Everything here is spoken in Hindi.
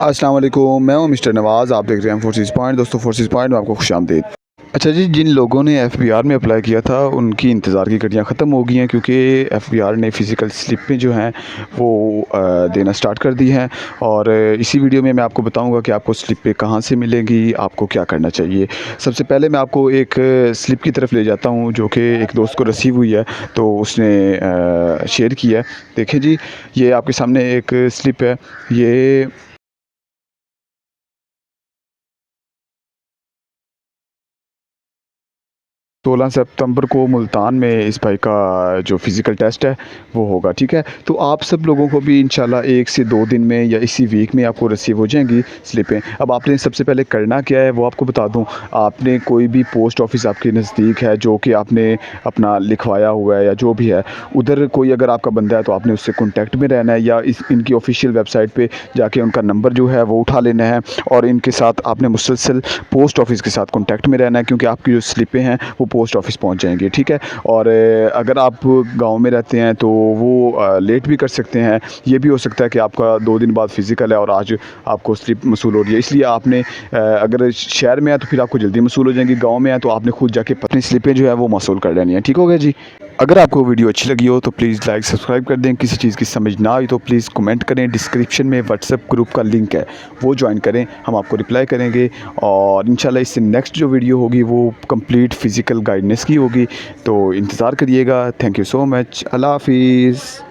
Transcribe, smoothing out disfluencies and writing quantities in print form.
अस्सलाम वालेकुम, मैं हूं मिस्टर नवाज़। आप देख रहे हैं फोर्सेस पॉइंट। दोस्तों, फोर्सेस पॉइंट में आपको खुशामदीद। अच्छा जी, जिन लोगों ने एफबीआर में अप्लाई किया था उनकी इंतज़ार की घड़ियां ख़त्म हो गई हैं, क्योंकि एफबीआर ने फ़िज़िकल स्लिपें जो हैं वो देना स्टार्ट कर दी हैं। और इसी वीडियो में मैं आपको बताऊंगा कि आपको स्लिपें कहां से मिलेंगी, आपको क्या करना चाहिए। सबसे पहले मैं आपको एक स्लिप की तरफ ले जाता हूं जो कि एक दोस्त को रिसीव हुई है, तो उसने शेयर किया है। देखें जी, ये आपके सामने एक स्लिप है। ये 16 सितंबर को मुल्तान में इस भाई का जो फ़िज़िकल टेस्ट है वो होगा, ठीक है। तो आप सब लोगों को भी इंशाल्लाह 1 से 2 दिन में या इसी वीक में आपको रिसीव हो जाएंगी स्लिपें। अब आपने सबसे पहले करना क्या है वो आपको बता दूं। आपने कोई भी पोस्ट ऑफिस आपके नज़दीक है जो कि आपने अपना लिखवाया हुआ है या जो भी है, उधर कोई अगर आपका बंदा है तो आपने उससे कॉन्टैक्ट में रहना है, या इस इनकी ऑफिशियल वेबसाइट पे जाके उनका नंबर जो है वो उठा लेना है। और इनके साथ आपने मुसलसल पोस्ट ऑफिस के साथ कॉन्टैक्ट में रहना है, क्योंकि आपकी जो स्लिपें हैं वो पोस्ट ऑफिस पहुंच जाएंगे, ठीक है। और अगर आप गांव में रहते हैं तो वो लेट भी कर सकते हैं। ये भी हो सकता है कि आपका 2 दिन बाद फ़िज़िकल है और आज आपको स्लिप मसूल हो रही है, इसलिए आपने अगर शहर में है तो फिर आपको जल्दी मसूल हो जाएंगी, गांव में है तो आपने खुद जाके अपनी स्लिपें जो है वो मसूल कर लेनी है, ठीक हो गया जी। अगर आपको वीडियो अच्छी लगी हो तो प्लीज़ लाइक सब्सक्राइब कर दें। किसी चीज़ की समझ ना आई तो प्लीज़ कमेंट करें। डिस्क्रिप्शन में व्हाट्सएप ग्रुप का लिंक है, वो ज्वाइन करें, हम आपको रिप्लाई करेंगे। और इंशाल्लाह इससे नेक्स्ट जो वीडियो होगी वो कंप्लीट फ़िज़िकल गाइडेंस की होगी, तो इंतज़ार करिएगा। Thank you so much. अल्लाह हाफ़िज़।